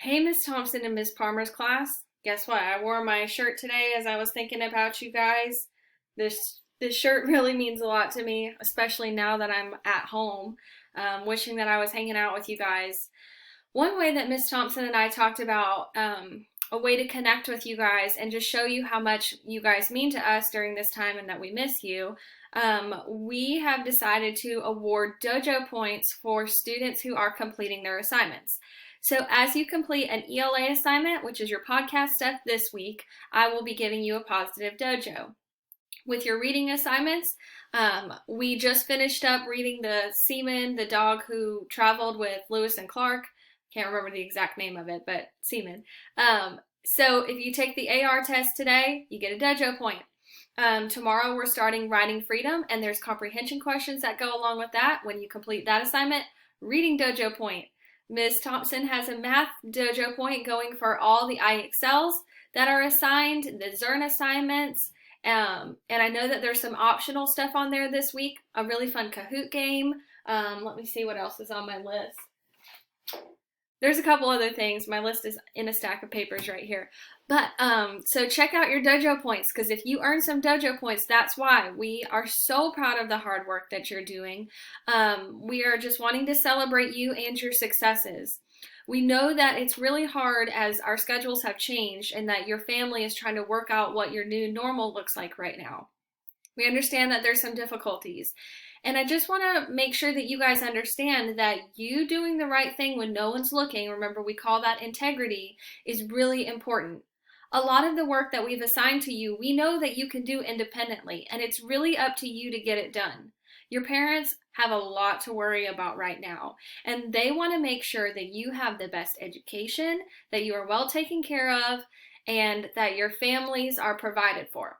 Hey, Miss Thompson and Miss Parmer's class. Guess what? I wore my shirt today as I was thinking about you guys. This shirt really means a lot to me, especially now that I'm at home, wishing that I was hanging out with you guys. One way that Miss Thompson and I talked about a way to connect with you guys and just show you how much you guys mean to us during this time and that we miss you. We have decided to award dojo points for students who are completing their assignments. So as you complete an ELA assignment, which is your podcast stuff this week, I will be giving you a positive dojo. With your reading assignments, we just finished up reading the Seaman, the dog who traveled with Lewis and Clark. Can't remember the exact name of it, but Seaman. So if you take the AR test today, you get a dojo point. Tomorrow we're starting Writing Freedom, and there's comprehension questions that go along with that. When you complete that assignment, reading dojo point. Ms. Thompson has a math dojo point going for all the IXLs that are assigned, the Zern assignments, and I know that there's some optional stuff on there this week, a really fun Kahoot game. Let me see what else is on my list. There's a couple other things. My list is in a stack of papers right here. But so check out your dojo points, because if you earn some dojo points, that's why. We are so proud of the hard work that you're doing. We are just wanting to celebrate you and your successes. We know that it's really hard as our schedules have changed and that your family is trying to work out what your new normal looks like right now. We understand that there's some difficulties. And I just want to make sure that you guys understand that you doing the right thing when no one's looking, remember we call that integrity, is really important. A lot of the work that we've assigned to you, we know that you can do independently, and it's really up to you to get it done. Your parents have a lot to worry about right now, and they want to make sure that you have the best education, that you are well taken care of, and that your families are provided for.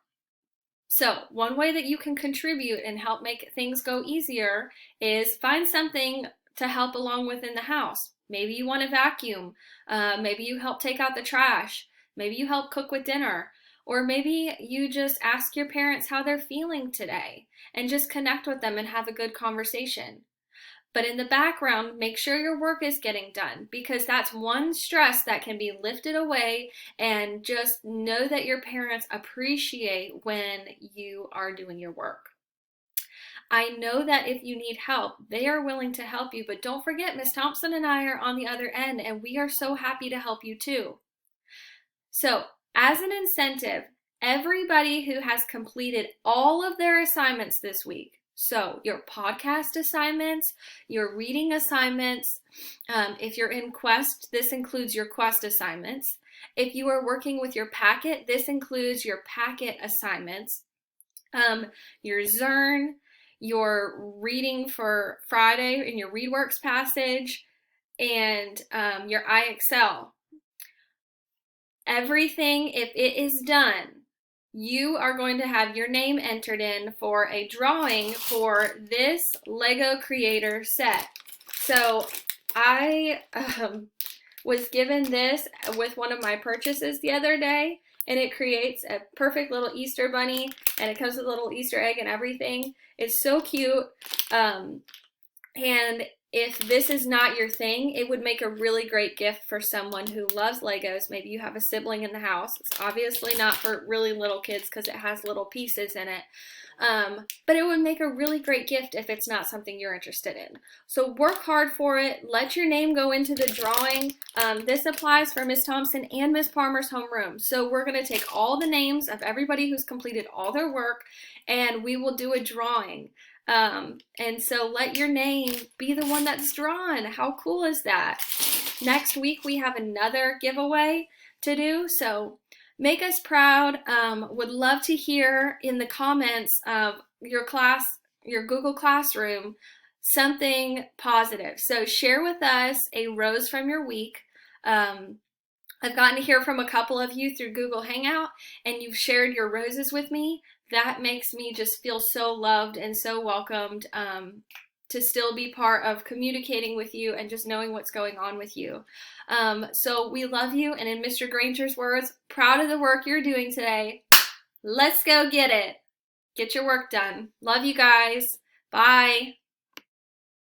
So one way that you can contribute and help make things go easier is find something to help along within the house. Maybe you want to vacuum. Maybe you help take out the trash. Maybe you help cook with dinner. Or maybe you just ask your parents how they're feeling today and just connect with them and have a good conversation. But in the background, make sure your work is getting done, because that's one stress that can be lifted away, and just know that your parents appreciate when you are doing your work. I know that if you need help, they are willing to help you, but don't forget, Miss Thompson and I are on the other end, and we are so happy to help you too. So, as an incentive, everybody who has completed all of their assignments this week, so your podcast assignments, your reading assignments, if you're in Quest, this includes your Quest assignments. If you are working with your packet, this includes your packet assignments, your Zern, your reading for Friday in your ReadWorks passage, and your IXL. Everything, if it is done, you are going to have your name entered in for a drawing for this Lego Creator set. So I was given this with one of my purchases the other day, and it creates a perfect little Easter bunny, and it comes with a little Easter egg and everything. It's so cute. And if this is not your thing, it would make a really great gift for someone who loves Legos. Maybe you have a sibling in the house. It's obviously not for really little kids because it has little pieces in it. But it would make a really great gift if it's not something you're interested in. So work hard for it. Let your name go into the drawing. This applies for Miss Thompson and Miss Parmer's homeroom. So we're going to take all the names of everybody who's completed all their work, and we will do a drawing. And so let your name be the one that's drawn. How cool is that? Next week we have another giveaway to do, so make us proud. Would love to hear in the comments of your class, your Google Classroom, something positive. So share with us a rose from your week. I've gotten to hear from a couple of you through Google Hangout, and you've shared your roses with me. That makes me just feel so loved and so welcomed to still be part of communicating with you and just knowing what's going on with you. So we love you, and in Mr. Granger's words, proud of the work you're doing today. Let's go get it. Get your work done. Love you guys. Bye.